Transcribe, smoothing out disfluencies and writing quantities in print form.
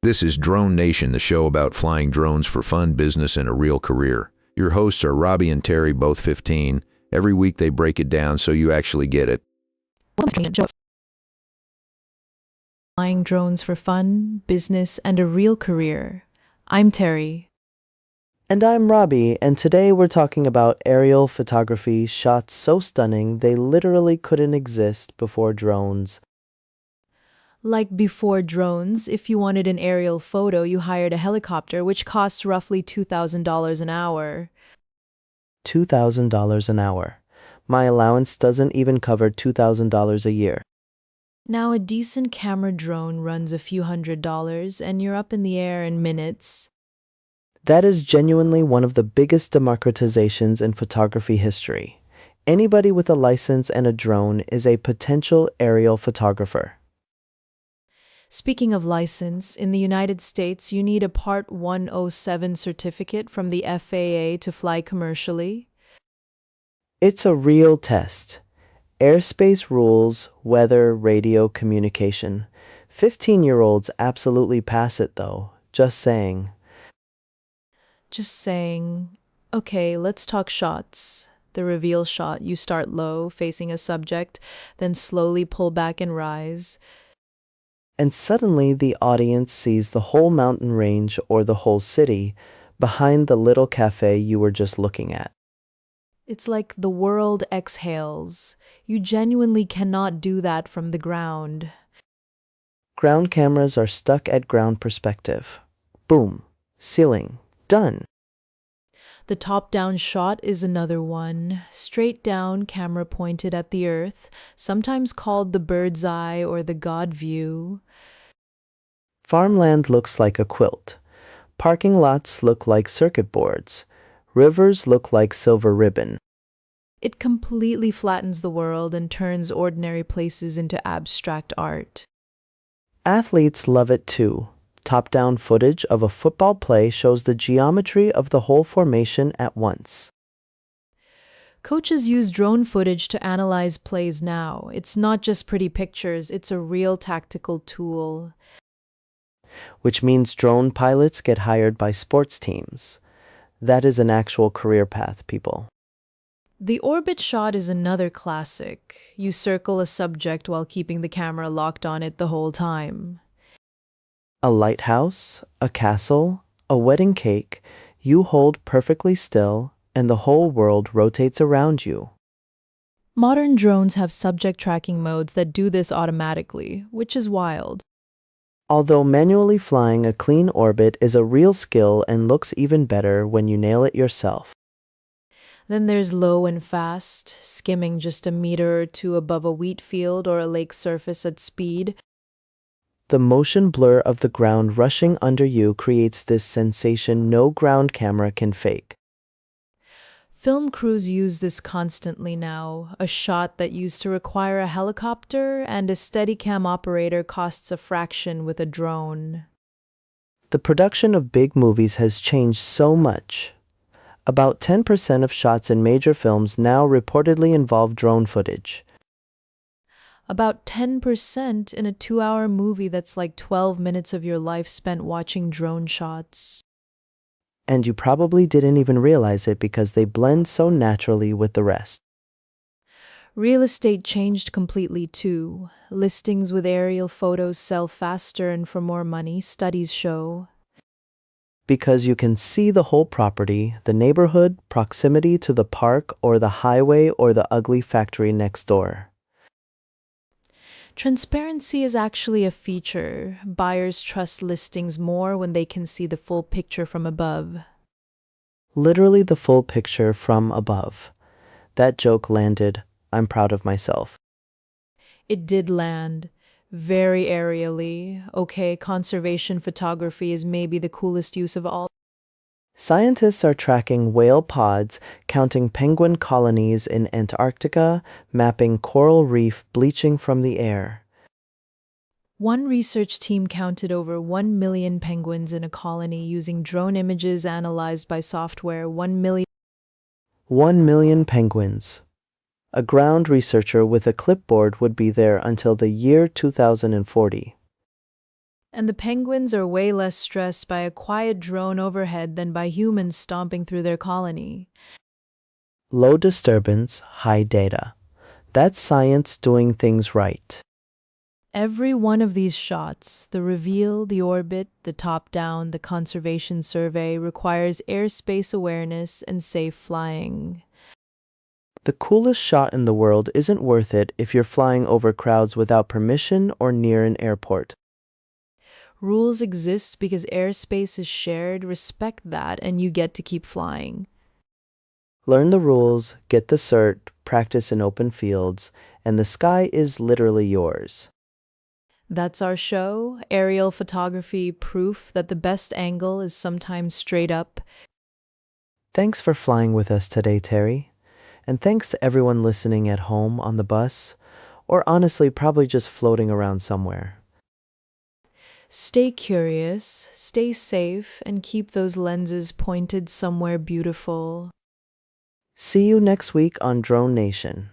This is Drone Nation, the show about flying drones for fun, business, and a real career. Your hosts are Robbie and Terry, both 15. Every week they break it down so you actually get it. Flying drones for fun, business, and a real career. I'm Terry. And I'm Robbie, and today we're talking about aerial photography, shots so stunning they literally couldn't exist before drones. Like before drones, if you wanted an aerial photo, you hired a helicopter, which costs roughly $2,000 an hour. $2,000 an hour. My allowance doesn't even cover $2,000 a year. Now a decent camera drone runs a few $100s, and you're up in the air in minutes. That is genuinely one of the biggest democratizations in photography history. Anybody with a license and a drone is a potential aerial photographer. Speaking of license, in the United States, you need a Part 107 certificate from the FAA to fly commercially. It's a real test. Airspace rules, weather, radio, communication. 15-year-olds absolutely pass it though, just saying. Just saying. Okay, let's talk shots. The reveal shot, you start low, facing a subject, then slowly pull back and rise. And suddenly the audience sees the whole mountain range or the whole city behind the little cafe you were just looking at. It's like the world exhales. You genuinely cannot do that from the ground. Ground cameras are stuck at ground perspective. Boom. Ceiling. Done. The top-down shot is another one. Straight down, camera pointed at the earth, sometimes called the bird's eye or the God view. Farmland looks like a quilt. Parking lots look like circuit boards. Rivers look like silver ribbon. It completely flattens the world and turns ordinary places into abstract art. Athletes love it too. Top-down footage of a football play shows the geometry of the whole formation at once. Coaches use drone footage to analyze plays now. It's not just pretty pictures, it's a real tactical tool. Which means drone pilots get hired by sports teams. That is an actual career path, people. The orbit shot is another classic. You circle a subject while keeping the camera locked on it the whole time. A lighthouse, a castle, a wedding cake, you hold perfectly still, and the whole world rotates around you. Modern drones have subject tracking modes that do this automatically, which is wild. Although manually flying a clean orbit is a real skill and looks even better when you nail it yourself. Then there's low and fast, skimming just a meter or two above a wheat field or a lake surface at speed. The motion blur of the ground rushing under you creates this sensation no ground camera can fake. Film crews use this constantly now. A shot that used to require a helicopter and a Steadicam operator costs a fraction with a drone. The production of big movies has changed so much. About 10% of shots in major films now reportedly involve drone footage. About 10% in a 2-hour movie that's like 12 minutes of your life spent watching drone shots. And you probably didn't even realize it because they blend so naturally with the rest. Real estate changed completely too. Listings with aerial photos sell faster and for more money, studies show. Because you can see the whole property, the neighborhood, proximity to the park or the highway or the ugly factory next door. Transparency is actually a feature. Buyers trust listings more when they can see the full picture from above. Literally the full picture from above. That joke landed. I'm proud of myself. It did land. Very aerially. Okay, conservation photography is maybe the coolest use of all. Scientists are tracking whale pods, counting penguin colonies in Antarctica, mapping coral reef bleaching from the air. One research team counted over 1 million penguins in a colony using drone images analyzed by software. 1 million. 1 million penguins. A ground researcher with a clipboard would be there until the year 2040. And the penguins are way less stressed by a quiet drone overhead than by humans stomping through their colony. Low disturbance, high data. That's science doing things right. Every one of these shots, the reveal, the orbit, the top-down, the conservation survey, requires airspace awareness and safe flying. The coolest shot in the world isn't worth it if you're flying over crowds without permission or near an airport. Rules exist because airspace is shared. Respect that, and you get to keep flying. Learn the rules, get the cert, practice in open fields, and the sky is literally yours. That's our show, aerial photography, proof that the best angle is sometimes straight up. Thanks for flying with us today, Terry. And thanks to everyone listening at home, on the bus, or honestly, probably just floating around somewhere. Stay curious, stay safe, and keep those lenses pointed somewhere beautiful. See you next week on Drone Nation.